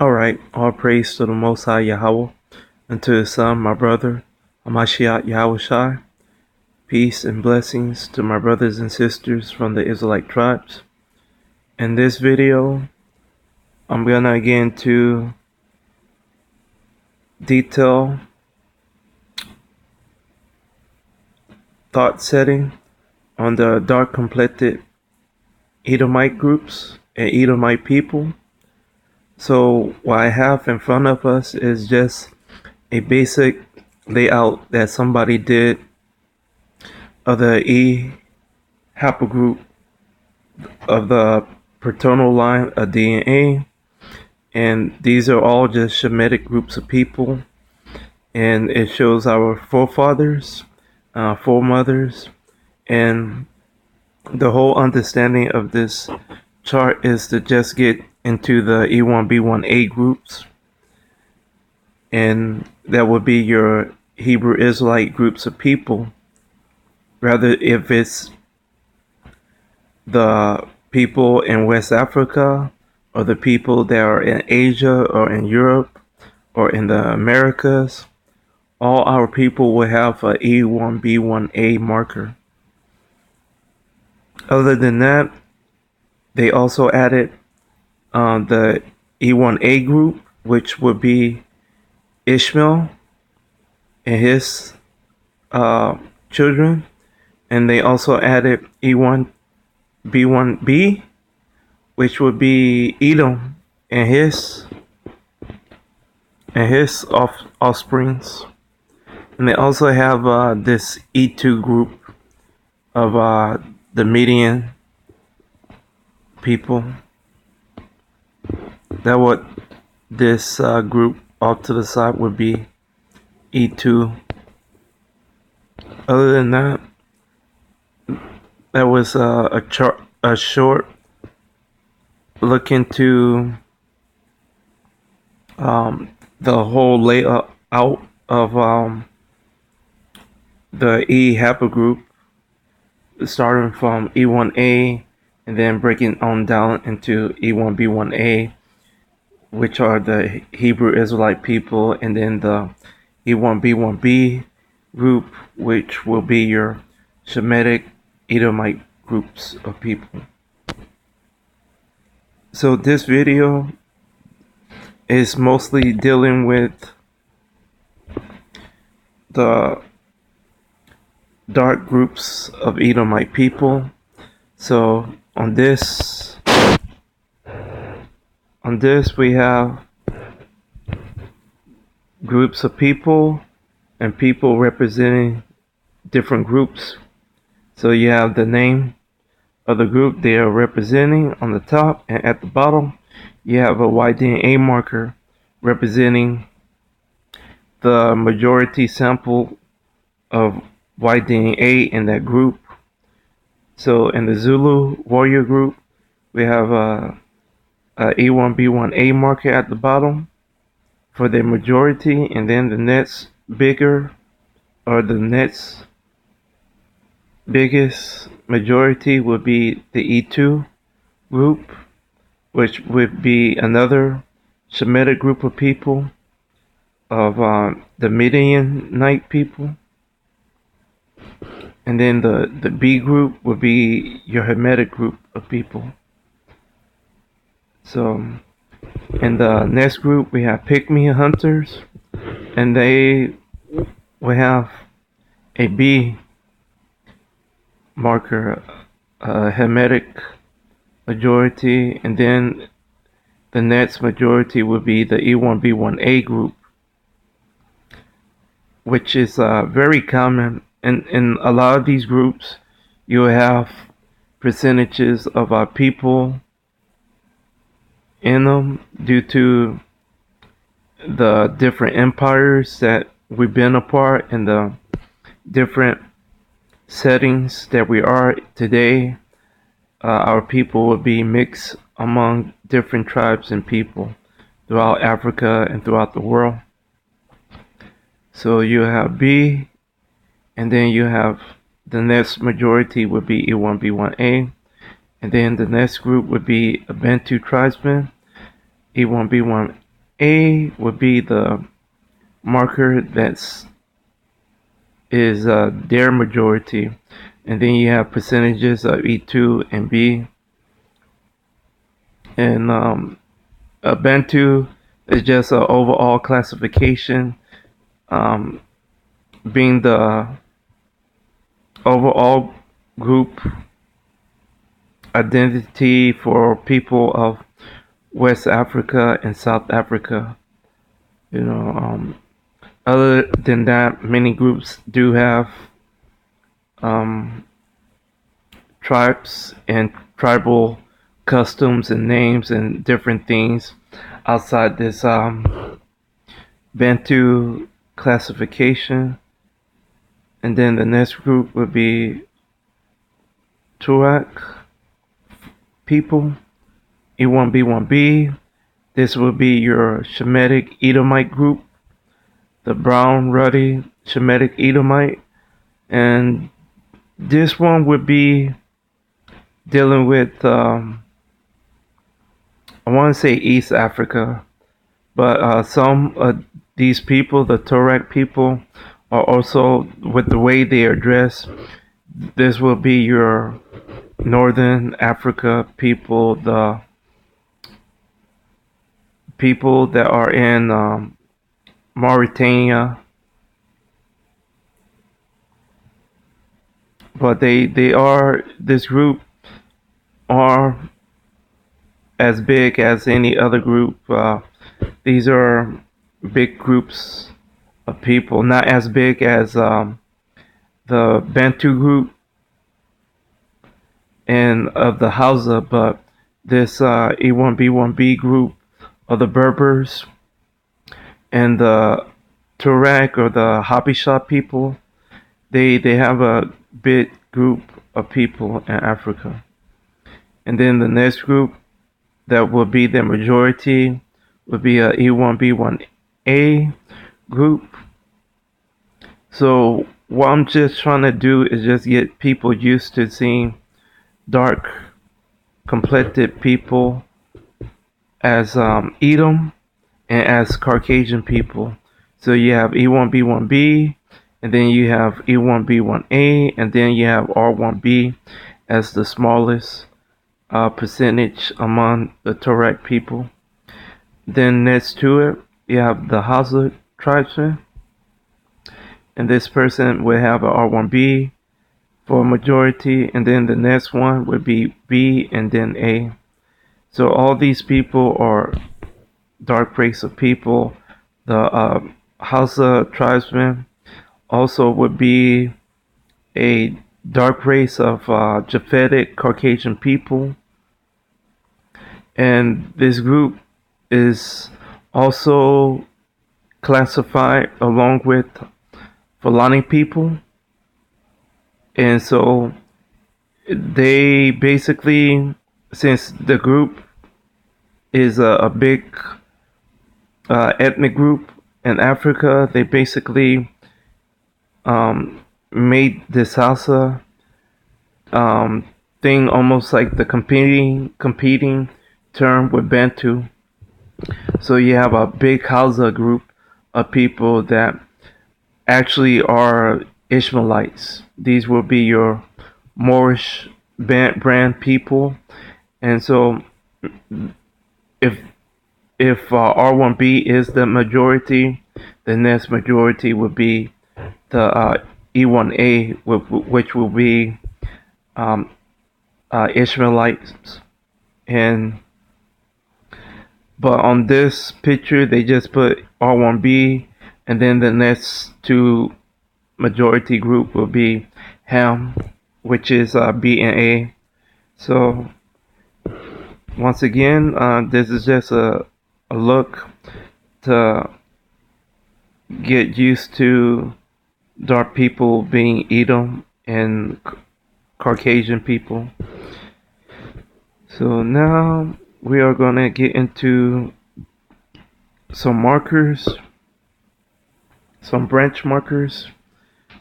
Alright, all praise to the Most High Yahweh, and to His Son, my brother, Hamashiach Yahushai. Peace and blessings to my brothers and sisters from the Israelite tribes. In this video, I'm gonna get into detail thought setting on the dark complected Edomite groups and Edomite people. So what I have in front of us is just a basic layout that somebody did of the E haplogroup of the paternal line of DNA, and these are all just Shemitic groups of people, and it shows our forefathers, foremothers, and the whole understanding of this chart is to just get into the E1B1A groups, and that would be your Hebrew Israelite groups of people. Rather, if it's the people in West Africa, or the people that are in Asia or in Europe or in the Americas, all our people will have a E1B1A marker. Other than that, they also added the E1A group, which would be Ishmael and his children, and they also added E1B1B, which would be Edom and his offsprings. And they also have this E2 group of the Median people. That what this group off to the side would be E2. Other than that, that was a short look into the whole layout of the E haplogroup, starting from E1A and then breaking on down into E1B1A, which are the Hebrew Israelite people, and then the E1B1B group, which will be your Shemitic Edomite groups of people. So this video is mostly dealing with the dark groups of Edomite people. So on this we have groups of people and people representing different groups. So you have the name of the group they are representing on the top, and at the bottom you have a Y-DNA marker representing the majority sample of Y-DNA in that group. So in the Zulu warrior group, we have a E1B1A marker at the bottom for the majority, and then the next bigger, or the next biggest majority would be the E2 group, which would be another Shemitic group of people of the Midianite people. And then the B group would be your Hamitic group of people. So in the next group we have Pygmy hunters, and they will have a B marker, Hamitic majority, and then the next majority would be the E1B1A group, which is very common. In a lot of these groups, you have percentages of our people in them due to the different empires that we've been a part, and the different settings that we are today. Our people will be mixed among different tribes and people throughout Africa and throughout the world. So you have B, and then you have the next majority would be E1B1A, and then the next group would be a Bantu tribesmen, E1B1 A would be the marker that's is their majority, and then you have percentages of E2 and B, and a Bantu is just an overall classification, um, being the overall group identity for people of West Africa and South Africa. You know, other than that, many groups do have um, tribes and tribal customs and names and different things outside this Bantu classification. And then the next group would be Tuareg people, E1B1B. This would be your Shemitic Edomite group, the brown, ruddy Shemitic Edomite. And this one would be dealing with, I want to say East Africa, but some of these people, the Tuareg people, are also, with the way they are dressed, this will be your Northern Africa people, the people that are in Mauritania, but they are, this group are as big as any other group. These are big groups of people, not as big as the Bantu group and of the Hausa, but this E1B1B group of the Berbers and the Tuareg or the Habesha people. They have a big group of people in Africa. And then the next group that will be the majority would be a E1B1A group. So what I'm just trying to do is just get people used to seeing dark complected people as Edom and as Caucasian people. So you have E1B1B, and then you have E1B1A, and then you have R1B as the smallest percentage among the Tuareg people. Then next to it, you have the Hausa tribesman, and this person will have a R1B for a majority, and then the next one would be B and then A. So all these people are dark race of people. The Hausa tribesmen also would be a dark race of Japhetic Caucasian people. And this group is also classified along with Fulani people. And so they basically, since the group is a big ethnic group in Africa, they basically made this Hausa thing almost like the competing term with Bantu. So you have a big Hausa group of people that actually are Ishmaelites. These will be your Moorish brand people, and so if R1B is the majority, the next majority would be the E1A, which will be Ishmaelites. And but on this picture, they just put R1B, and then the next two majority group will be Ham, which is B and A. So once again, this is just a look to get used to dark people being Edom and Caucasian people. So now we are going to get into some markers, some branch markers.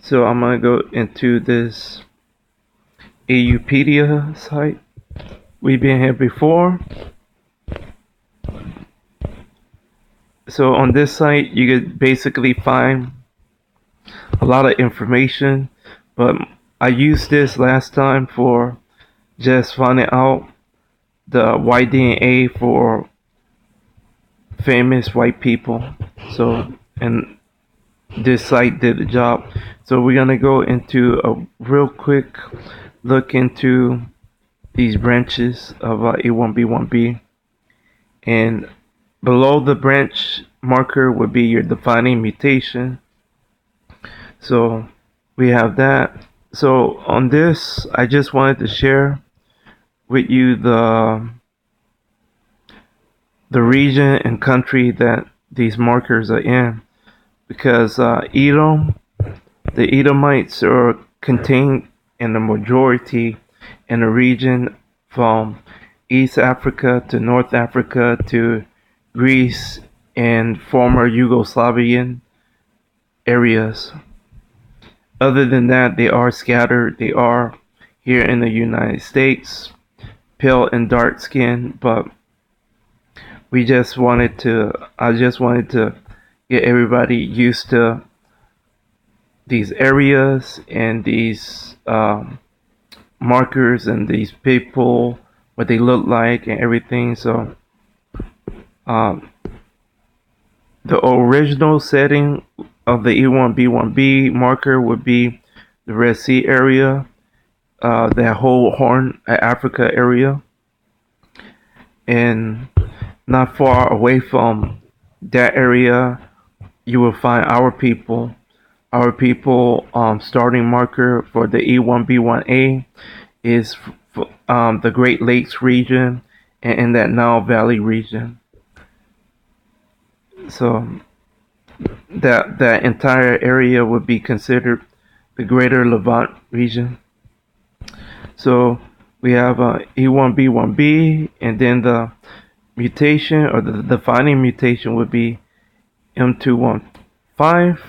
So I'm going to go into this AUpedia site. We've been here before. So on this site, you could basically find a lot of information, but I used this last time for just finding out the white DNA for famous white people. So, and this site did the job. So we're gonna go into a real quick look into these branches of E1B1B, and below the branch marker would be your defining mutation. So we have that. So on this, I just wanted to share with you the region and country that these markers are in, because Edom, the Edomites are contained in the majority in the region from East Africa to North Africa to Greece and former Yugoslavian areas. Other than that, they are scattered. They are here in the United States, pale and dark skin, but I just wanted to get everybody used to these areas and these markers and these people, what they look like and everything. So um, the original setting of the E1B1B marker would be the Red Sea area, that whole Horn Africa area, and not far away from that area, you will find our people. Our people starting marker for the E1B1A is the Great Lakes region and in that Nile Valley region. So that entire area would be considered the Greater Levant region. So we have E1B1B, and then the mutation or the defining mutation would be M215,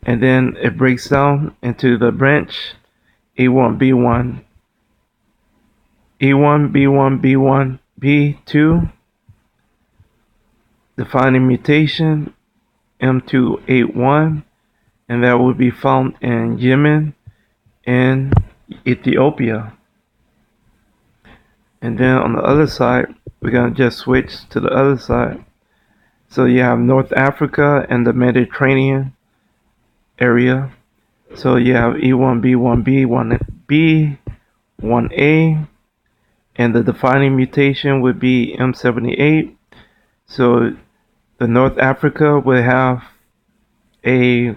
and then it breaks down into the branch E1B1, E1B1B1, B2, defining mutation M281, and that would be found in Yemen and Ethiopia. And then on the other side, we're gonna just switch to the other side. So you have North Africa and the Mediterranean area. So you have E1B1B, 1B, 1A, and the defining mutation would be M78. So the North Africa would have a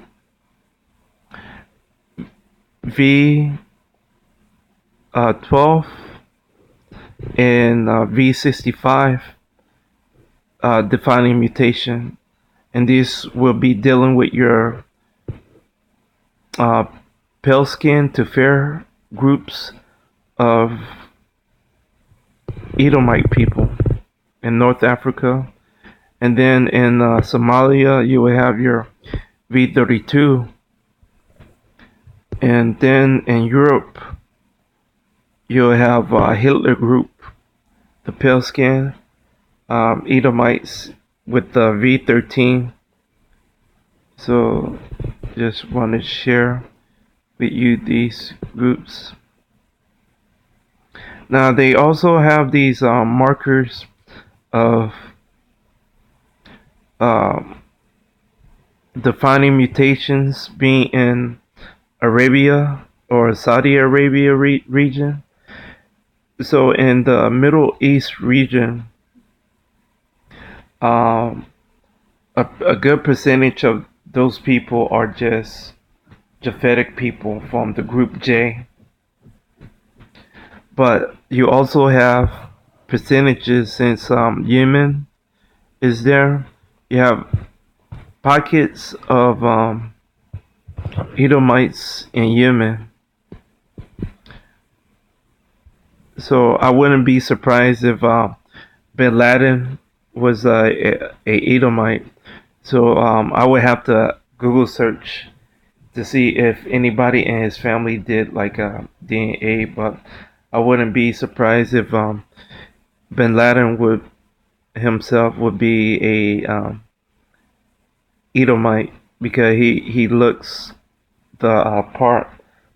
V12 and V65 defining mutation, and this will be dealing with your uh, pale skin to fair groups of Edomite people in North Africa. And then in Somalia, you will have your V32. And then in Europe, you'll have Hitler group, the pale skin Edomites with the V13. So just want to share with you these groups. Now they also have these markers of defining mutations being in Arabia or Saudi Arabia region. So in the Middle East region, a good percentage of those people are just Japhetic people from the group J. But you also have percentages since Yemen is there. You have pockets of Edomites in Yemen. So I wouldn't be surprised if Bin Laden was a Edomite. So I would have to Google search to see if anybody in his family did like a DNA, but I wouldn't be surprised if Bin Laden would himself would be a Edomite because he looks the part.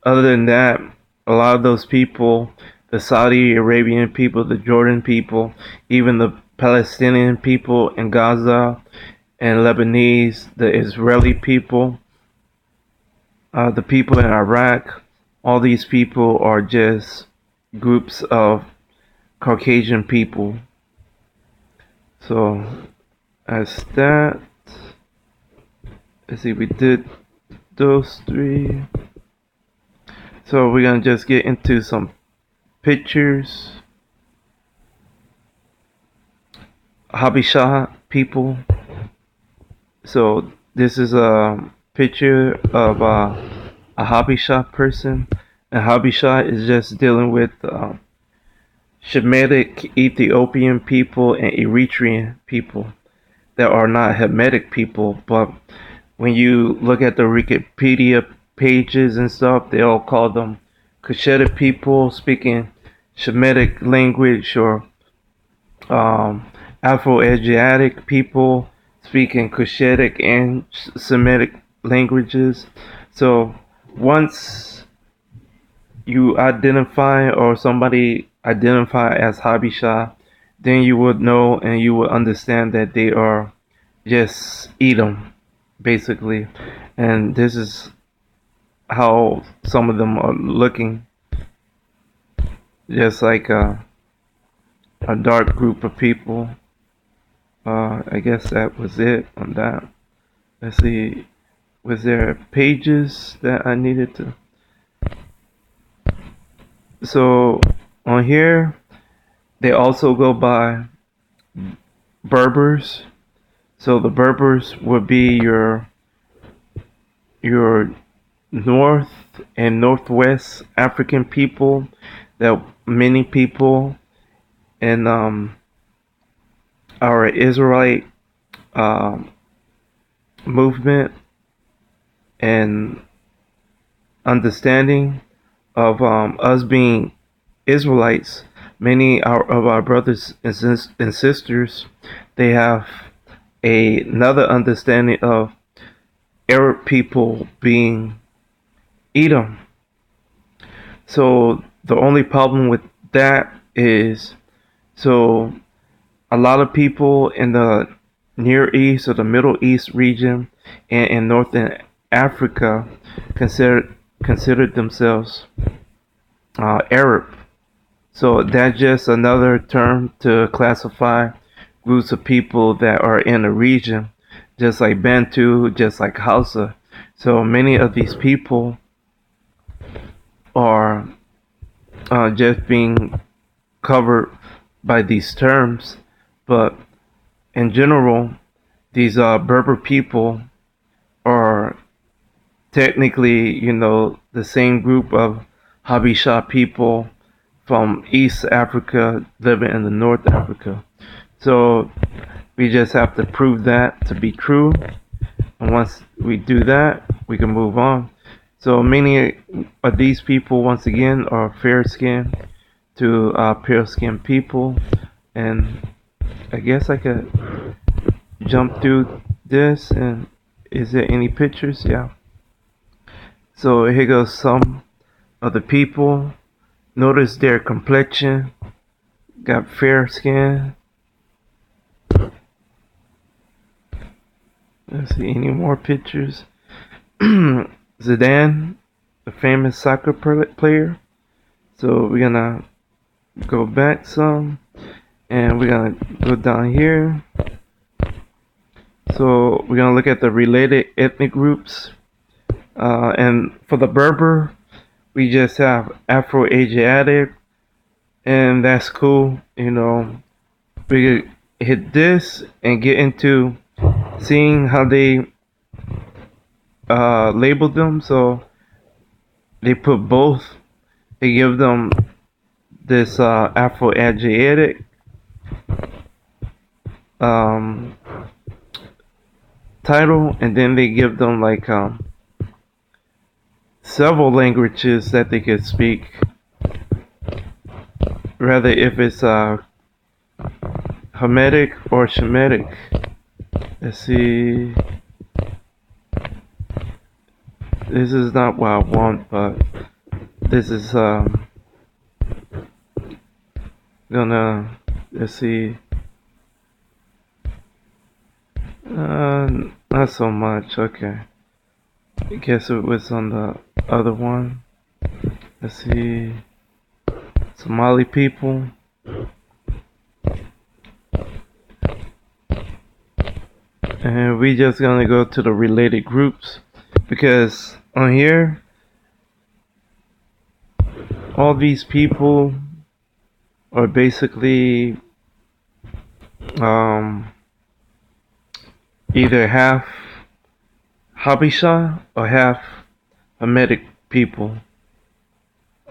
Other than that, a lot of those people, the Saudi Arabian people, the Jordan people, even the Palestinian people in Gaza and Lebanese, the Israeli people, the people in Iraq, all these people are just groups of Caucasian people. So as that, let's see, we did those three. So we're gonna just get into some pictures. Habisha people. So this is a picture of a Habisha person. A Habisha is just dealing with Shemitic Ethiopian people and Eritrean people that are not Hamitic people. But when you look at the Wikipedia pages and stuff, they all call them Cushitic people speaking Shemitic language or Afro-Asiatic people speaking Cushitic and Semitic languages. So once you identify or somebody identify as Habisha, then you would know and you would understand that they are just Edom, basically. And this is how some of them are looking, just like a dark group of people. I guess that was it on that. Let's see, was there pages that I needed to? So on here, they also go by Berbers. So the Berbers would be your north and northwest African people that many people in our Israelite um, movement and understanding of us being Israelites, many of our brothers and sisters, they have another understanding of Arab people being Edom. So the only problem with that is, so a lot of people in the Near East or the Middle East region and in Northern Africa considered themselves Arab. So that's just another term to classify groups of people that are in a region, just like Bantu, just like Hausa. So many of these people are just being covered by these terms, but in general, these Berber people are technically, the same group of Habesha people from East Africa living in the North Africa. So we just have to prove that to be true. And once we do that, we can move on. So many of these people, once again, are fair skinned to pale skinned people. And I guess I could jump through this. And is there any pictures? Yeah. So here goes some of the people. Notice their complexion. Got fair skin. Let's see any more pictures. Zidane, the famous soccer player. So we're gonna go back some, and we're gonna go down here. So we're gonna look at the related ethnic groups. And for the Berber, we just have Afro-Asiatic, and that's cool. We could hit this and get into seeing how they labeled them. So they put both. They give them this Afro-Asiatic um, title, and then they give them like several languages that they could speak. Rather, if it's Hamitic or Shemitic. Let's see. This is not what I want, but this is gonna, let's see, uh, not so much. Okay, I guess it was on the other one. Let's see, Somali people. And we just gonna go to the related groups because on here, all these people are basically um, either half Habesha or half Hamitic people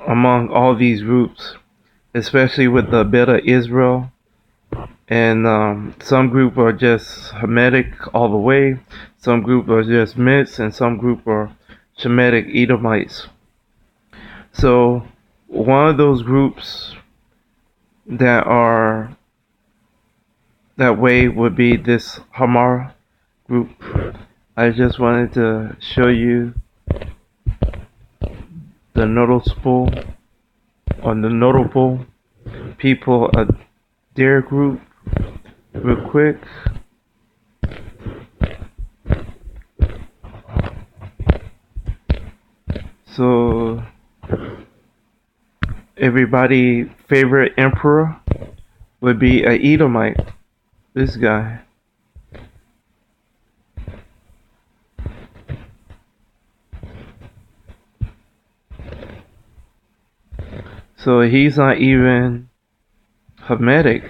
among all these groups, especially with the Beta Israel. And some group are just Hamitic all the way, some group are just mixed, and some group are Shemitic Edomites. So one of those groups that are that way would be this Hamar group. I just wanted to show you the notable people of their group real quick. So everybody favorite emperor would be a Edomite. This guy. So he's not even Hamitic.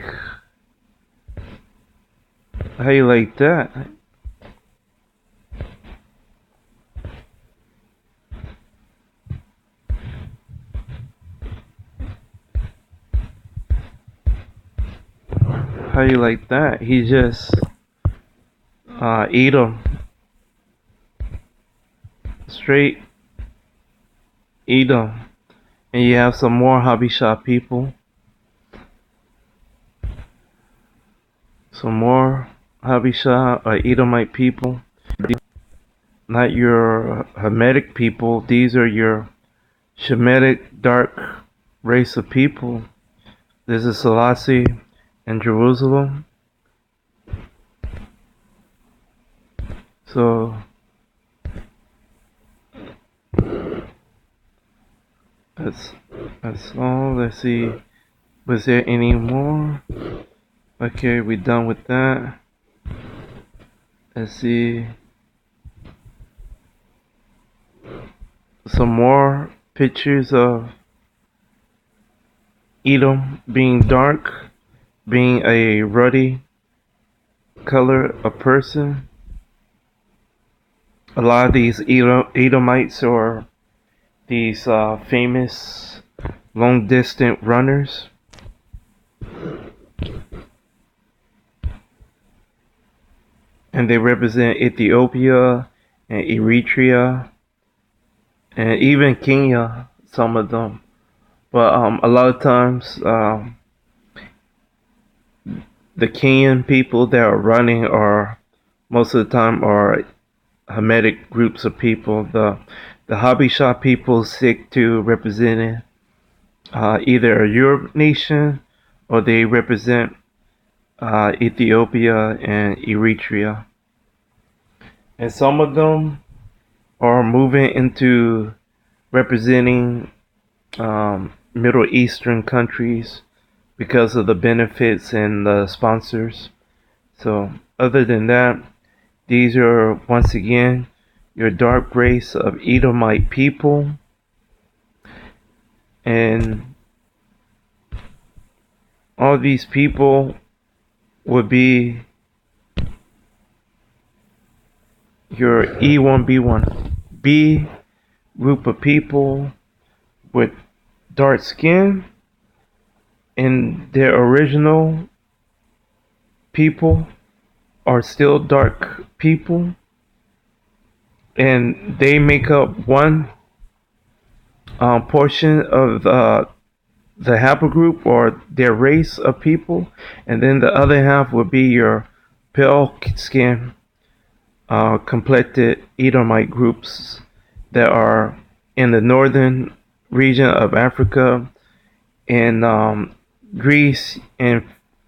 How you like that? How you like that? He just Edom. Straight Edom. And you have some more Habesha people. Some more Habesha or Edomite people. Not your Hamitic people. These are your Shemitic dark race of people. This is Selassie in Jerusalem. So that's all. Let's see. Was there any more? Okay, we done with that. Let's see. Some more pictures of Edom being dark, being a ruddy color of person. A lot of these Edomites are these famous long distance runners. And they represent Ethiopia and Eritrea and even Kenya, some of them. But a lot of times, the Kenyan people that are running are most of the time are Hamitic groups of people. The Habesha people stick to representing either a Europe nation or they represent Ethiopia and Eritrea. And some of them are moving into representing Middle Eastern countries because of the benefits and the sponsors. So other than that, these are once again your dark race of Edomite people. And all these people would be your E1B1B group of people with dark skin, and their original people are still dark people, and they make up one portion of the haplogroup or their race of people, and then the other half would be your pale skin complected Edomite groups that are in the northern region of Africa, in Greece, and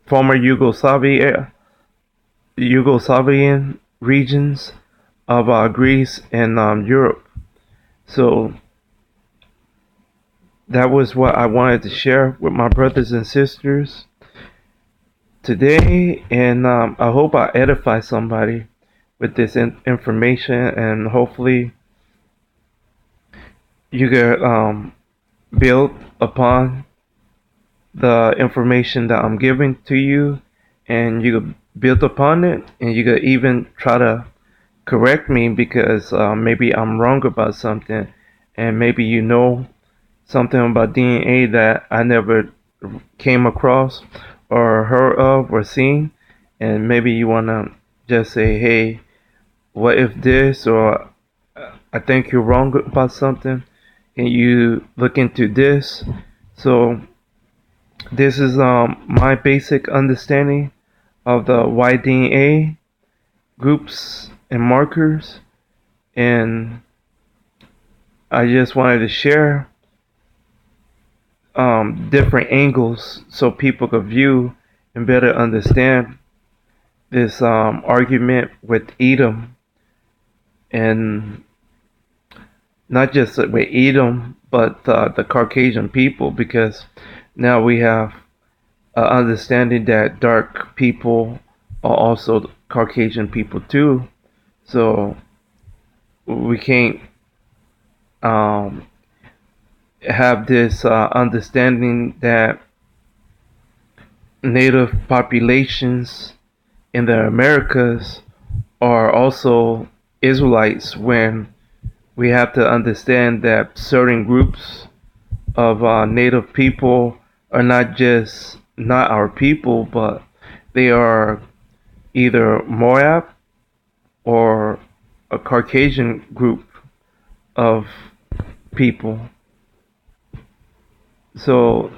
former Yugoslavian regions of Greece and Europe. So that was what I wanted to share with my brothers and sisters today, and I hope I edify somebody with this information, and hopefully you get build upon the information that I'm giving to you, and you could build upon it, and you could even try to correct me because maybe I'm wrong about something, and maybe you know something about DNA that I never came across or heard of or seen, and maybe you want to just say, hey, what if this, or I think you're wrong about something, and you look into this. So this is my basic understanding of the YDNA groups and markers, and I just wanted to share different angles so people could view and better understand this argument with Edom, and not just with Edom, but the Caucasian people, because now we have understanding that dark people are also Caucasian people too. So we can't um, have this understanding that native populations in the Americas are also Israelites, when we have to understand that certain groups of native people are not just not our people, but they are either Moab or a Caucasian group of people. So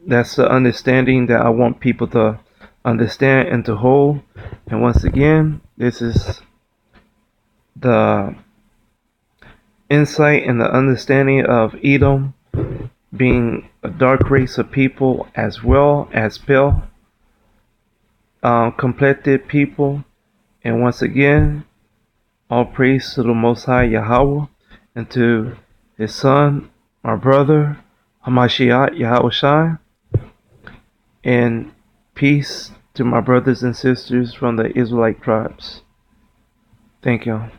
that's the understanding that I want people to understand and to hold. And once again, this is the insight and the understanding of Edom being a dark race of people, as well as pale, complected people. And once again, all praise to the Most High Yahweh, and to His Son, our brother, Hamashiach Yahushai, and peace to my brothers and sisters from the Israelite tribes. Thank you.